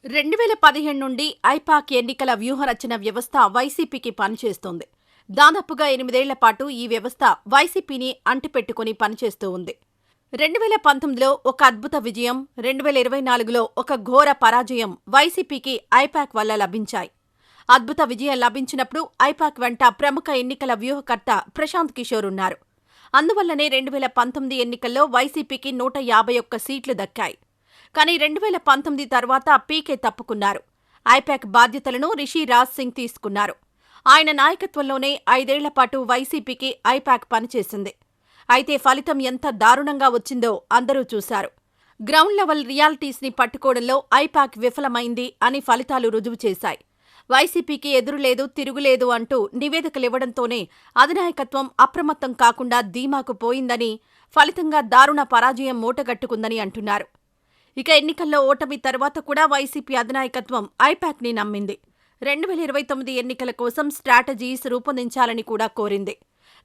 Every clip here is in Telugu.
2015 నుండి ఐపాక్ ఎన్నికల వ్యూహరచన వ్యవస్థ వైసీపీకి పనిచేస్తోంది. దాదాపుగా 8 ఏళ్ల పాటు ఈ వ్యవస్థ వైసీపీని అంటిపెట్టుకుని పనిచేస్తూ ఉంది. 2019లో ఒక అద్భుత విజయం, 2024లో ఒక ఘోర పరాజయం వైసీపీకి ఐపాక్ వల్ల లభించాయి. అద్భుత విజయం లభించినప్పుడు ఐపాక్ వెంట ప్రముఖ ఎన్నికల వ్యూహకర్త ప్రశాంత్ కిషోర్ ఉన్నారు. అందువల్లనే 2019 ఎన్నికల్లో వైసీపీకి 151 సీట్లు దక్కాయి. కానీ 2019 తర్వాత పీకే తప్పుకున్నారు. ఐపాక్ బాధ్యతలను రిషి రాజ్ సింగ్ తీసుకున్నారు. ఆయన నాయకత్వంలోనే 5 ఏళ్ల పాటు వైసీపీకి ఐపాక్ పనిచేసింది. అయితే ఫలితం ఎంత దారుణంగా వచ్చిందో అందరూ చూశారు. గ్రౌండ్ లెవెల్ రియాలిటీస్ని పట్టుకోవడంలో ఐపాక్ విఫలమైంది అని ఫలితాలు రుజువు చేశాయి. వైసీపీకి ఎదురులేదు, తిరుగులేదు అంటూ నివేదికలివ్వడంతోనే అధినాయకత్వం అప్రమత్తం కాకుండా ధీమాకు పోయిందని, ఫలితంగా దారుణ పరాజయం మూటగట్టుకుందని అంటున్నారు. ఇక ఎన్నికల్లో ఓటమి తర్వాత కూడా వైసీపీ అధినాయకత్వం ఐపాక్ని నమ్మింది. 2029 ఎన్నికల కోసం స్ట్రాటజీస్ రూపొందించాలని కూడా కోరింది.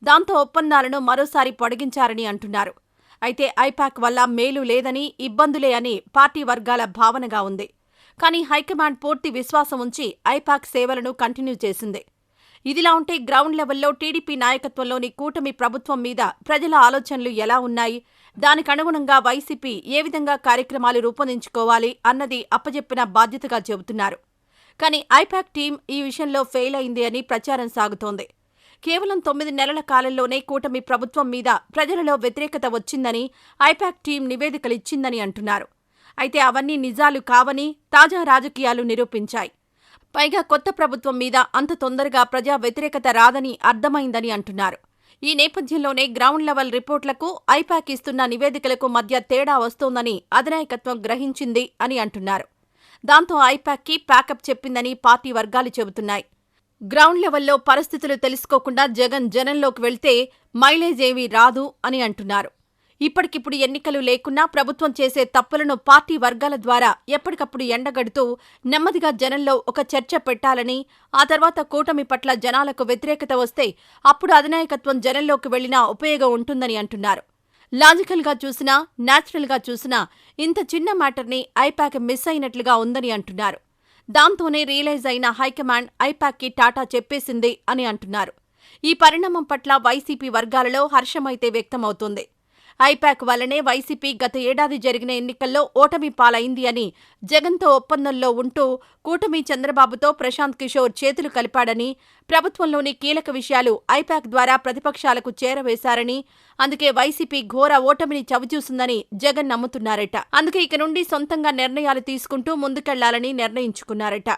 దాంతో ఒప్పందాలను మరోసారి పొడిగించారని అంటున్నారు. అయితే ఐపాక్ వల్ల మేలు లేదని, ఇబ్బందులే అని పార్టీ వర్గాల భావనగా ఉంది. కానీ హైకమాండ్ పూర్తి విశ్వాసం ఉంచి ఐపాక్ సేవలను కంటిన్యూ చేసింది. ఇదిలా ఉంటే గ్రౌండ్ లెవెల్లో టీడీపీ నాయకత్వంలోని కూటమి ప్రభుత్వం మీద ప్రజల ఆలోచనలు ఎలా ఉన్నాయి, దానికనుగుణంగా వైసీపీ ఏ విధంగా కార్యక్రమాలు రూపొందించుకోవాలి అన్నది అప్పజెప్పిన బాధ్యతగా చెబుతున్నారు. కానీ ఐపాక్ టీం ఈ విషయంలో ఫెయిల్ అయింది అని ప్రచారం సాగుతోంది. కేవలం 9 నెలల కాలంలోనే కూటమి ప్రభుత్వం మీద ప్రజలలో వ్యతిరేకత వచ్చిందని ఐపాక్ టీం నివేదికలిచ్చిందని అంటున్నారు. అయితే అవన్నీ నిజాలు కావని తాజా రాజకీయాలు నిరూపించాయి. పైగా కొత్త ప్రభుత్వం మీద అంత తొందరగా ప్రజా వ్యతిరేకత రాదని అర్థమైందని అంటున్నారు. ఈ నేపథ్యంలోనే గ్రౌండ్ లెవెల్ రిపోర్ట్లకు, ఐపాక్ ఇస్తున్న నివేదికలకు మధ్య తేడా వస్తోందని అధినాయకత్వం గ్రహించింది అని అంటున్నారు. దాంతో ఐపాక్కి ప్యాకప్ చెప్పిందని పార్టీ వర్గాలు చెబుతున్నాయి. గ్రౌండ్ లెవెల్లో పరిస్థితులు తెలుసుకోకుండా జగన్ జనంలోకి వెళ్తే మైలేజ్ ఏమీ రాదు అని అంటున్నారు. ఇప్పటికిప్పుడు ఎన్నికలు లేకున్నా ప్రభుత్వం చేసే తప్పులను పార్టీ వర్గాల ద్వారా ఎప్పటికప్పుడు ఎండగడుతూ నెమ్మదిగా జనంలో ఒక చర్చ పెట్టాలని, ఆ తర్వాత కూటమి పట్ల జనాలకు వ్యతిరేకత వస్తే అప్పుడు అధినాయకత్వం జనంలోకి వెళ్లినా ఉపయోగం ఉంటుందని అంటున్నారు. లాజికల్గా చూసినా, న్యాచురల్గా చూసినా ఇంత చిన్న మ్యాటర్ని ఐపాక్ మిస్ అయినట్లుగా ఉందని అంటున్నారు. దాంతోనే రియలైజ్ అయిన హైకమాండ్ ఐపాక్కి టాటా చెప్పేసింది అని అంటున్నారు. ఈ పరిణామం పట్ల వైసీపీ వర్గాలలో హర్షమైతే వ్యక్తమవుతోంది. ఐపాక్ వల్లనే వైసీపీ గత ఏడాది జరిగిన ఎన్నికల్లో ఓటమి పాలైంది అని, జగన్తో ఒప్పందంలో ఉంటూ కూటమి చంద్రబాబుతో ప్రశాంత్ కిషోర్ చేతులు కలిపాడని, ప్రభుత్వంలోని కీలక విషయాలు ఐపాక్ ద్వారా ప్రతిపక్షాలకు చేరవేశారని, అందుకే వైసీపీ ఘోర ఓటమిని చవిచూసిందని జగన్ నమ్ముతున్నారట. అందుకే ఇక నుండి సొంతంగా నిర్ణయాలు తీసుకుంటూ ముందుకెళ్లాలని నిర్ణయించుకున్నారట.